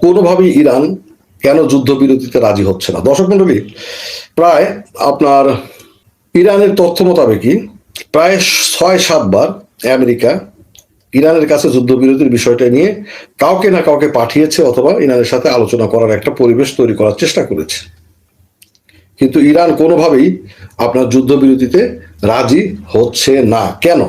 কোনোভাবেই ইরান কেন যুদ্ধবিরতিতে রাজি হচ্ছে না? দর্শক মন্ডলী, প্রায় আপনার ইরানের তথ্য মোতাবেকই প্রায় 6-7 বার আমেরিকা ইরানের কাছে যুদ্ধবিরতির বিষয়টা নিয়ে কাউকে না কাউকে পাঠিয়েছে অথবা ইরানের সাথে আলোচনা করার একটা পরিবেশ তৈরি করার চেষ্টা করেছে। কিন্তু ইরান কোনোভাবেই আপনার যুদ্ধবিরতিতে রাজি হচ্ছে না। কেন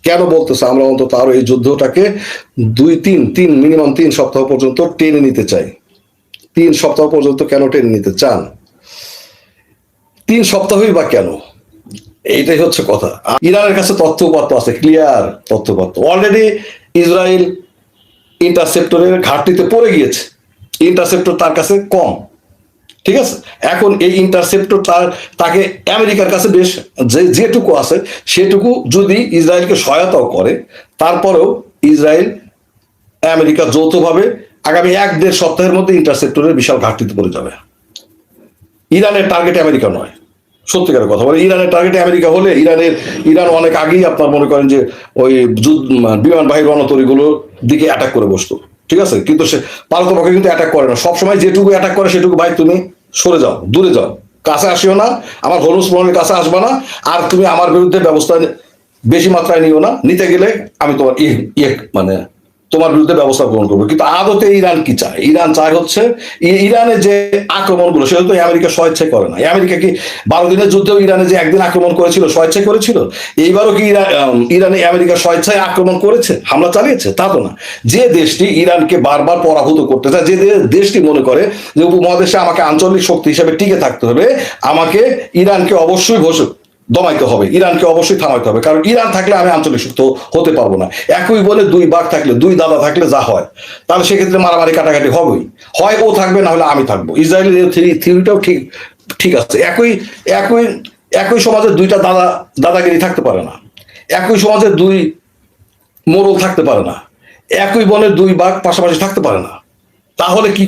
কেন বলতেছে? আমরা অন্তত আরো এই যুদ্ধটাকে মিনিমাম 3 সপ্তাহ পর্যন্ত টেনে নিতে চাই। 3 সপ্তাহ পর্যন্ত কেন টেনে নিতে চান? 3 সপ্তাহই বা কেন? এইটাই হচ্ছে কথা। ইরানের কাছে তথ্য উপাত্ত আছে, ক্লিয়ার তথ্য উপাত্ত। অলরেডি ইসরায়েল ইন্টারসেপ্টরের ঘাটতিতে পড়ে গিয়েছে, ইন্টারসেপ্টর তার কাছে কম। ঠিক আছে, এখন এই ইন্টারসেপ্টর তাকে আমেরিকার কাছে বেশ যেটুকু আছে সেটুকু যদি ইসরায়েলকে সহায়তাও করে, তারপরেও ইসরায়েল আমেরিকা যৌথভাবে আগামী 1-1.5 সপ্তাহের মধ্যে ইন্টারসেপ্টরের বিশাল ঘাটতিতে পড়ে যাবে। ইরানের টার্গেট আমেরিকা নয়, সত্যিকার কথা বলে। ইরানের টার্গেট আমেরিকা হলে ইরান অনেক আগেই আপনার মনে করেন যে ওই বিমানবাহী রণতরীগুলোর দিকে অ্যাটাক করে বসতো। ঠিক আছে, কিন্তু সে পারতপক্ষে কিন্তু অ্যাটাক করে না। সবসময় যেটুকু অ্যাটাক করে সেটুকু, ভাই তুমি সরে যাও, দূরে যাও, কাছে আসিও না, আমার হরুজ প্রণালীর কাছে আসবা না, আর তুমি আমার বিরুদ্ধে ব্যবস্থা বেশি মাত্রায় নিও না। নিতে গেলে আমি তোমার মানে তোমার বিরুদ্ধে ব্যবস্থা গ্রহণ করবো। কিন্তু আদতে ইরান কি চায়? ইরান চায় হচ্ছে ইরানের যে আক্রমণগুলো সেটা তো আমেরিকা স্বেচ্ছায় করে না। আমেরিকা কি 12 দিনের যুদ্ধেও ইরানে যে একদিন আক্রমণ করেছিল স্বেচ্ছায় করেছিল? এইবারও কি ইরানে আমেরিকা স্বেচ্ছায় আক্রমণ করেছে, হামলা চালিয়েছে? তা তো না। যে দেশটি ইরানকে বারবার পরাভূত করতে চায়, যে দেশটি মনে করে যে উপমহাদেশে আমাকে আঞ্চলিক শক্তি হিসেবে টিকে থাকতে হবে, আমাকে ইরানকে অবশ্যই দমাইতে হবে, ইরানকে অবশ্যই থামাইতে হবে, কারণ ইরান থাকলে আমি আঞ্চলিক শক্তি হতে পারবো না। একই বলে 2 বাঘ থাকলে, 2 দাদা থাকলে যা হয়, তাহলে সেক্ষেত্রে মারামারি কাটাকাটি হবেই। হয় ও থাকবে, না হলে আমি থাকবো। ইসরায়েলের থিওরিটাও ঠিক ঠিক আছে। একই সমাজে 2টা দাদাগিরি থাকতে পারে না। একই সমাজে 2 মোড়ল থাকতে পারে না। একই বনে 2 বাঘ পাশাপাশি থাকতে পারে না। তাহলে কি?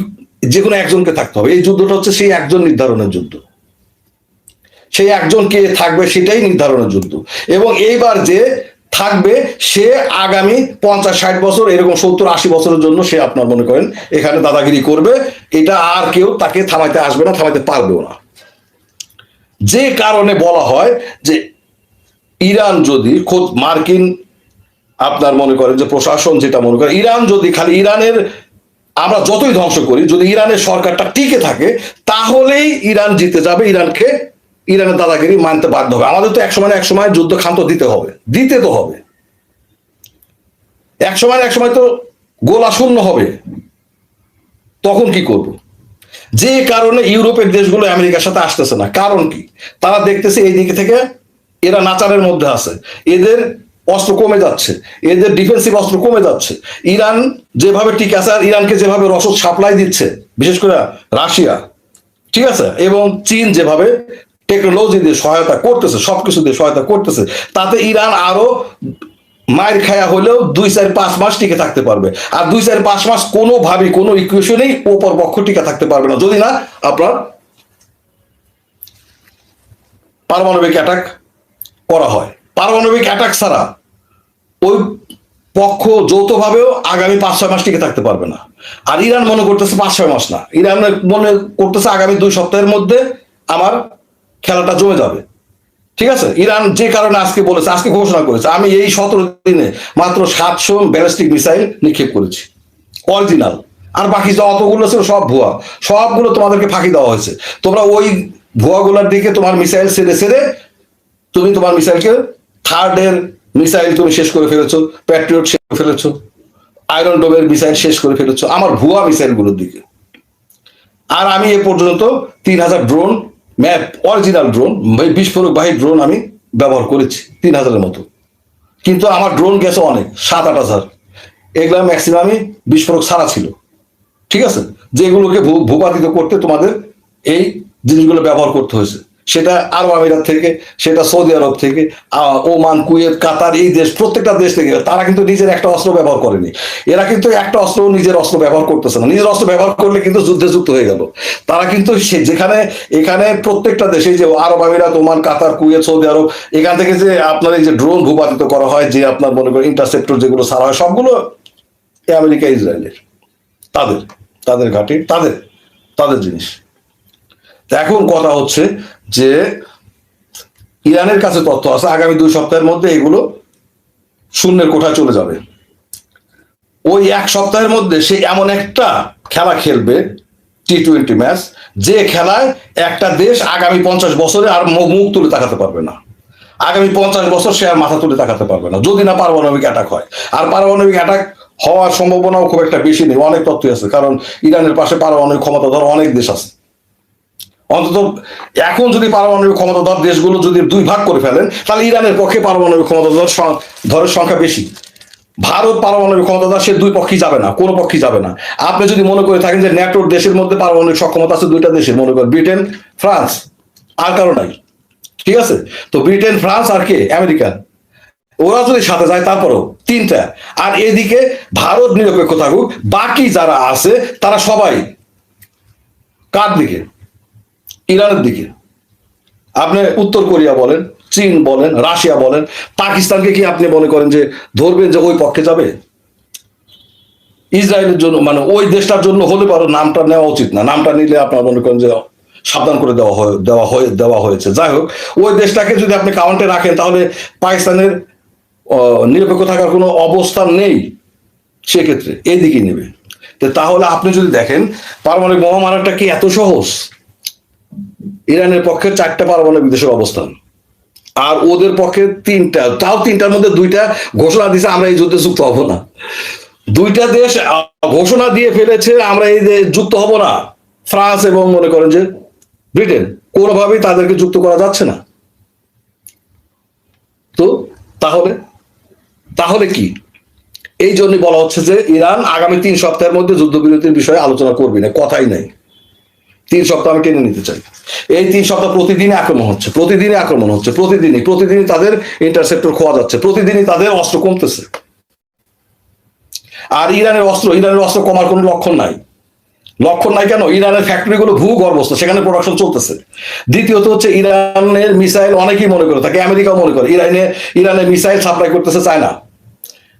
যে কোনো একজনকে থাকতে হবে। এই যুদ্ধটা হচ্ছে সেই একজন নির্ধারণের যুদ্ধ। সেই একজন কে থাকবে সেটাই নির্ধারণের যুদ্ধ। এবং এইবার যে থাকবে সে আগামী 50-60 বছর, এরকম 70-80 বছরের জন্য সে আপনার মনে করেন এখানে দাদাগিরি করবে। এটা আর কেউ তাকে থামাইতে আসবে না, থামাইতে পারবেও না। যে কারণে বলা হয় যে ইরান যদি খোদ মার্কিন আপনার মনে করেন যে প্রশাসন যেটা মনে করে, ইরান যদি খালি ইরানের আমরা যতই ধ্বংস করি, যদি ইরানের সরকারটা টিকে থাকে তাহলেই ইরান জিতে যাবে। ইরানের দাদাগিরি মানতে বাধ্য হবে। আমাদের তো একসময় যুদ্ধ ক্ষান্ত দিতে হবে, দিতে তো হবে। একসময় তো গোলা শূন্য হবে, তখন কি করব? যে কারণে ইউরোপের দেশগুলো আমেরিকার সাথে আসতেছে না। কারণ কি? তারা দেখতেছে এই দিকে থেকে এরা নাচারের মধ্যে আছে, এদের অস্ত্র কমে যাচ্ছে, এদের ডিফেন্সিভ অস্ত্র কমে যাচ্ছে। ইরান যেভাবে টিকে আছে, আর ইরানকে যেভাবে রসদ সাপ্লাই দিচ্ছে বিশেষ করে রাশিয়া, ঠিক আছে, এবং চীন যেভাবে টেকনোলজি দিয়ে সহায়তা করতেছে, সবকিছু দিয়ে সহায়তা করতেছে, তাতে ইরান আরো মায়ের খায়া হলেও 2-4-5 মাস টিকে থাকতে পারবে। আর 2-4-5 মাস কোনোভাবে কোনো ইকুয়েশনেই ওপর পক্ষ টিকে থাকতে পারবে না, যদি না আপনার পারমাণবিক অ্যাটাক করা হয়। পারমাণবিক অ্যাটাক ছাড়া ওই পক্ষ যৌথভাবেও আগামী 5-6 মাস টিকে থাকতে পারবে না। আর ইরান মনে করতেছে 5-6 মাস না, ইরান মনে করতেছে আগামী 2 সপ্তাহের মধ্যে আমার খেলাটা জমে যাবে। ঠিক আছে, ইরান যে কারণে আজকে বলেছে, আজকে ঘোষণা করেছে, আমি এই 17 দিনে মাত্র 700 ব্যালিস্টিক মিসাইল নিক্ষেপ করেছি, অরিজিনাল। আর বাকি যতগুলো ছিল সব ভুয়া, সবগুলো তোমাদেরকে ফাঁকি দেওয়া হয়েছে। তোমরা ওই ভুয়াগুলোর দিকে তোমার মিসাইল ছেড়ে তুমি তোমার মিসাইলকে থার্ডের মিসাইল তুমি শেষ করে ফেলেছো, প্যাট্রিয়ট শেষ করে ফেলেছো, আয়রন ডোমের মিসাইল শেষ করে ফেলেছো আমার ভুয়া মিসাইলগুলোর দিকে। আর আমি এ পর্যন্ত 3000 ড্রোন, ম্যাপ অরিজিনাল ড্রোন, বিস্ফোরকবাহী ড্রোন আমি ব্যবহার করেছি 3000-এর মতো। কিন্তু আমার ড্রোন গেছে অনেক, 7-8 হাজার। এগুলো ম্যাক্সিমামই বিস্ফোরক ছাড়া ছিল। ঠিক আছে, যেগুলোকে ভূপাতিত করতে তোমাদের এই জিনিসগুলো ব্যবহার করতে হয়েছে, সেটা আরব আমিরাত থেকে, সেটা সৌদি আরব থেকে, ওমান, কুয়েত, কাতার, এই দেশ, প্রত্যেকটা দেশ থেকে। তারা কিন্তু নিজের একটা অস্ত্র ব্যবহার করেনি। এরা কিন্তু একটা অস্ত্র, নিজের অস্ত্র ব্যবহার করতেছে না। নিজের অস্ত্র ব্যবহার করলে কিন্তু যুদ্ধে যুক্ত হয়ে গেল। তারা কিন্তু যেখানে এখানে প্রত্যেকটা দেশে, যে আরব আমিরাত, ওমান, কাতার, কুয়েত, সৌদি আরব, এখান থেকে যে আপনার এই যে ড্রোন ভূপাতিত করা হয়, যে আপনার মনে করেন ইন্টারসেপ্টর যেগুলো ছাড়া হয়, সবগুলো আমেরিকা ইসরায়েলের। তাদের তাদের ঘাঁটি, তাদের তাদের জিনিস। তো এখন কথা হচ্ছে যে ইরানের কাছে তথ্য আছে আগামী 2 সপ্তাহের মধ্যে এগুলো শূন্যের কোঠায় চলে যাবে। ওই 1 সপ্তাহের মধ্যে সে এমন একটা খেলা খেলবে, T20 ম্যাচ, যে খেলায় একটা দেশ আগামী 50 বছরে আর মুখ তুলে তাকাতে পারবে না। আগামী 50 বছর সে আর মাথা তুলে তাকাতে পারবে না, যদি না পারমাণবিক অ্যাটাক হয়। আর পারমাণবিক অ্যাটাক হওয়ার সম্ভাবনাও খুব একটা বেশি নেই, অনেক তথ্য আছে, কারণ ইরানের পাশে পারমাণবিক ক্ষমতাধর অনেক দেশ আছে। অন্তত এখন যদি পারমাণবিক ক্ষমতাধর দেশগুলো যদি 2 ভাগ করে ফেলেন, তাহলে ইরানের পক্ষে পারমাণবিক ক্ষমতাধর ধরের সংখ্যা বেশি। ভারত পারমাণবিক ক্ষমতাধর, সে 2 পক্ষই যাবে না, কোনো পক্ষই যাবে না। আপনি যদি মনে করে থাকেন যে ন্যাটোর দেশের মধ্যে পারমাণবিক সক্ষমতা আছে 2টা দেশের, মনে করেন ব্রিটেন, ফ্রান্স, আর কারো নাই, ঠিক আছে? তো ব্রিটেন, ফ্রান্স আর কে? আমেরিকা। ওরা যদি সাথে যায় তারপরেও 3টা। আর এদিকে ভারত নিরপেক্ষ থাকুক, বাকি যারা আছে তারা সবাই কার দিকে? ইরানের দিকে। আপনি উত্তর কোরিয়া বলেন, চীন বলেন, রাশিয়া বলেন, পাকিস্তানকে কি আপনি মনে করেন যে ধরবেন যে ওই পক্ষে যাবে? ইসরায়েলের জন্য, মানে ওই দেশটার জন্য হলে পারো নামটা নেওয়া উচিত না, নামটা নিলে আপনার মনে করেন যে সাবধান করে দেওয়া হয়েছে। যাই হোক, ওই দেশটাকে যদি আপনি কাউন্টে রাখেন, তাহলে পাকিস্তানের নিরপেক্ষ থাকার কোনো অবস্থান নেই, সেক্ষেত্রে এইদিকে নেবে। তাহলে আপনি যদি দেখেন পারমাণবিক বোমা মারাটা কি এত সহজ? ইরানের পক্ষে 4টা পারমাণবিক দেশের অবস্থান, আর ওদের পক্ষে 3টা, তাও 3টার মধ্যে 2টা ঘোষণা দিয়েছে আমরা এই যুদ্ধে যুক্ত হব না। 2টা দেশ ঘোষণা দিয়ে ফেলেছে আমরা এই যুক্ত হব না, ফ্রান্স এবং মনে করেন যে ব্রিটেন, কোনোভাবেই তাদেরকে যুক্ত করা যাচ্ছে না। তো তাহলে তাহলে কি? এই জন্যই বলা হচ্ছে যে ইরান আগামী 3 সপ্তাহের মধ্যে যুদ্ধবিরতির বিষয়ে আলোচনা করবি না, কথাই নাই। 3 সপ্তাহ আমি টেনে নিতে চাই। এই 3 সপ্তাহ প্রতিদিনই আক্রমণ হচ্ছে, প্রতিদিনই তাদের ইন্টারসেপ্টর খোয়া যাচ্ছে, প্রতিদিনই তাদের অস্ত্র কমতেছে। আর ইরানের অস্ত্র কমার কোনো লক্ষণ নাই। কেন? ইরানের ফ্যাক্টরিগুলো ভূগর্ভস্থ, সেখানে প্রোডাকশন চলতেছে। দ্বিতীয়ত হচ্ছে ইরানের মিসাইল, অনেকেই মনে করে থাকে, আমেরিকাও মনে করে, ইরানের মিসাইল সাপ্লাই করতেছে চায়না,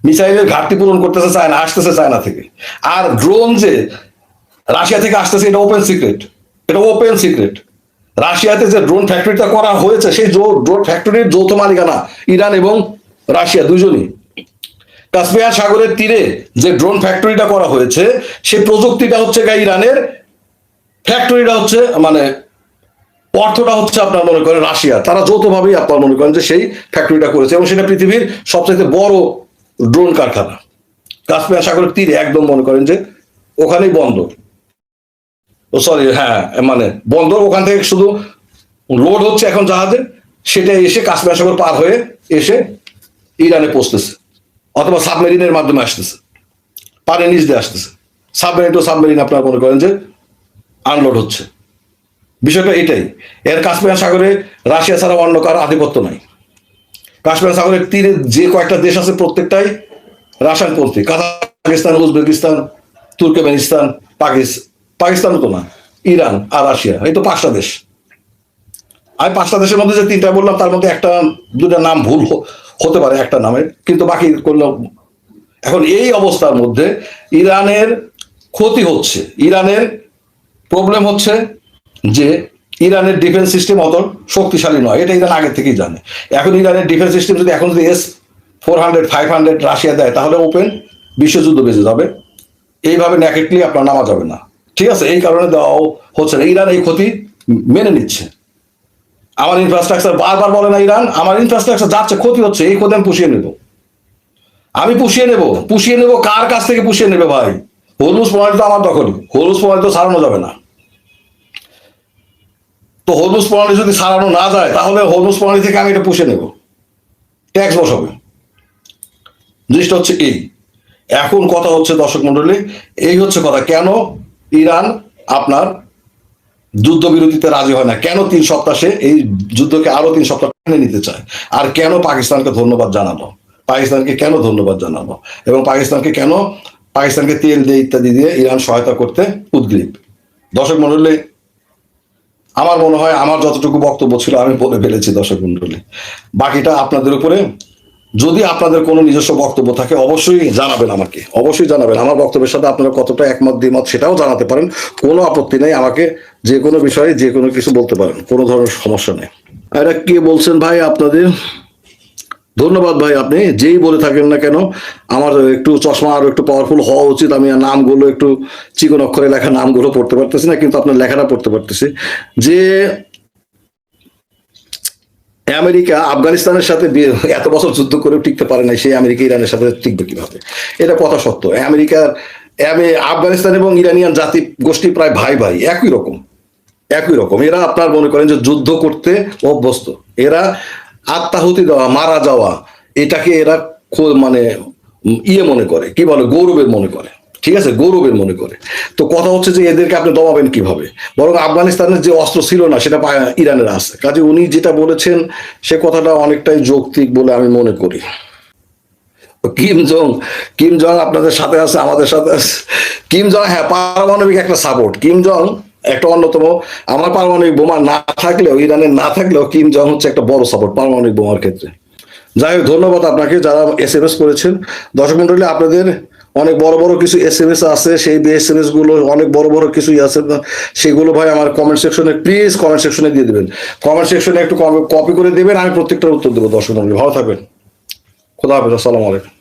মিসাইলের ঘাটতি পূরণ করতেছে চায়না, আসতেছে চায়না থেকে। আর ড্রোন যে রাশিয়া থেকে আসতেছে, এটা ওপেন সিক্রেট। রাশিয়াতে যে ড্রোন ফ্যাক্টরিটা করা হয়েছে, সেই ড্রোন ফ্যাক্টরির যৌথ মালিকানা ইরান এবং রাশিয়া দুজনই। কাস্পিয়ান সাগরের তীরে যে ড্রোন ফ্যাক্টরিটা করা হয়েছে, সেই প্রযুক্তিটা হচ্ছে ইরানের, ফ্যাক্টরিটা হচ্ছে, মানে অর্থটা হচ্ছে আপনার মনে করেন রাশিয়া। তারা যৌথভাবেই আপনার মনে করেন যে সেই ফ্যাক্টরিটা করেছে, এবং সেটা পৃথিবীর সবচেয়ে বড় ড্রোন কারখানা। কাস্পিয়ান সাগরের তীরে একদম মনে করেন যে ওখানেই বন্দর, মানে বন্দর, ওখান থেকে শুধু লোড হচ্ছে এখন জাহাজে, সেটা এসে কাশ্মীর সাগর পার হয়ে এসে ইরানে পৌঁছতেছে, অথবা সাবমেরিনের মাধ্যমে আসতেছে, পানির নিচ দিয়ে আসতেছে। সাবমেরিন আপনারা মনে করেন যে আনলোড হচ্ছে। বিষয়টা এটাই। এর কাশ্মীর সাগরে রাশিয়া ছাড়া অন্য কারো আধিপত্য নাই। কাশ্মীর সাগরের তীরে যে কয়েকটা দেশ আছে প্রত্যেকটাই রাশিয়ানপন্থী, কাজাকিস্তান, উজবেকিস্তান, তুর্কমেনিস্তান, পাকিস্তানও তো না, ইরান আর রাশিয়া, এই তো 5টা দেশ। আমি 5টা দেশের মধ্যে যে 3টা বললাম, তার মধ্যে 1-2টা নাম ভুল হতে পারে একটা নামের, কিন্তু বাকি করলাম। এখন এই অবস্থার মধ্যে ইরানের ক্ষতি হচ্ছে, ইরানের প্রবলেম হচ্ছে যে ইরানের ডিফেন্স সিস্টেম অত শক্তিশালী নয়, এটা ইরান আগে থেকেই জানে। এখন ইরানের ডিফেন্স সিস্টেম যদি এখন যদি S-400, 500 রাশিয়া দেয়, তাহলে ওপেন বিশ্বযুদ্ধ বেজে যাবে। এইভাবে ন্যাকেটলি আপনার নামা যাবে না, ঠিক আছে? এই কারণে দেওয়াও হচ্ছে না। ইরান এই ক্ষতি মেনে নিচ্ছে। আমার ইনফ্রাস্ট্রাকচার, বারবার বলে না ইরান, আমার ইনফ্রাস্ট্রাকচার যাচ্ছে, ক্ষতি হচ্ছে, এই ক্ষতি আমি পুষিয়ে নেব। কার কাছ থেকে পুষিয়ে নেবে ভাই? হরমুজ প্রণালী তো আমার দখল, হরমুজ প্রণালী তো ছাড়ানো যাবে না। তো হরমুজ প্রণালী যদি ছাড়ানো না যায়, তাহলে হরমুজ প্রণালী থেকে আমি এটা পুষিয়ে নেব, ট্যাক্স বসাবে। জিনিসটা হচ্ছে এই। এখন কথা হচ্ছে দর্শক মন্ডলী, এই হচ্ছে কথা, কেন ইরান আপনার যুদ্ধবিরতিতে রাজি হয় না, কেন 3 সপ্তাহ সে এই যুদ্ধকে আরো 3 সপ্তাহ টেনে নিতে চায়, আর কেন পাকিস্তানকে কেন ধন্যবাদ জানালো, এবং পাকিস্তানকে তেল দিয়ে ইত্যাদি দিয়ে ইরান সহায়তা করতে উদ্গ্রীব। দর্শক মন্ডলী, আমার মনে হয় আমার যতটুকু বক্তব্য ছিল আমি বলে ফেলেছি দর্শক মন্ডলী, বাকিটা আপনাদের উপরে যদি আপনাদের কোনো নিজস্ব বক্তব্য থাকে অবশ্যই জানাবেন আমাকে, অবশ্যই জানাবেন। আমার বক্তব্যের সাথে আপনারা কতটা একমত দ্বিমত সেটাও জানাতে পারেন, কোনো আপত্তি নেই। আমাকে যে কোনো বিষয়ে যে কোনো কিছু বলতে পারেন, কোনো ধরনের সমস্যা নেই। এটা কে বলছেন ভাই আপনাদের? ধন্যবাদ ভাই, আপনি যেই বলে থাকেন না কেন, আমার একটু চশমা আরো একটু পাওয়ারফুল হওয়া উচিত। আমি নামগুলো একটু চিকন অক্ষরে লেখা নামগুলো পড়তে পারতেছি না, কিন্তু আপনার লেখাটা পড়তে পারতেছি। যে আমেরিকা আফগানিস্তানের সাথে এত বছর যুদ্ধ করেও টিকতে পারে না, সেই আমেরিকা ইরানের সাথে টিকবে কিভাবে? এটা কথা সত্য। আমেরিকার আফগানিস্তান এবং ইরানিয়ান জাতি গোষ্ঠী প্রায় ভাই ভাই, একই রকম, একই রকম। এরা আপনার মনে করেন যে যুদ্ধ করতে অভ্যস্ত। এরা আত্মাহুতি দেওয়া, মারা যাওয়া, এটাকে এরা মানে ইয়ে মনে করে, কি বলে, গৌরবের মনে করে। ঠিক আছে, গৌরবের মনে করে। তো কথা হচ্ছে যে এদেরকে আপনি দমাবেন কিভাবে? বরং আফগানিস্তানের যে অস্ত্র ছিল না সেটা ইরানের আছে। কাজে উনি যেটা বলেছেন সে কথাটা অনেকটাই যৌক্তিক বলে আমি মনে করি। কিম জং, কিম জং আপনাদের সাথে আছে, আমাদের সাথে আছে। কিম জং, হ্যাঁ, পারমাণবিক একটা সাপোর্ট। কিম জং একটা অন্যতম। আমার পারমাণবিক বোমা না থাকলেও, ইরানের না থাকলেও, কিম জং হচ্ছে একটা বড় সাপোর্ট পারমাণবিক বোমার ক্ষেত্রে। যাই হোক, ধন্যবাদ আপনাকে যারা SMS করেছেন। দর্শক মন্ডলী, আপনাদের অনেক বড় বড় কিছু SMS আছে, সেই SMS গুলো অনেক বড় বড় কিছুই আছে, সেগুলো ভাই আমার কমেন্ট সেকশনে, প্লিজ কমেন্ট সেকশনে দিয়ে দিবেন। কমেন্ট সেকশনে একটু কপি করে দিবেন, আমি প্রত্যেকটার উত্তর দেবো। দর্শক মন্ডলী ভালো থাকবেন, খোদা হাফেজ, আসসালামু আলাইকুম।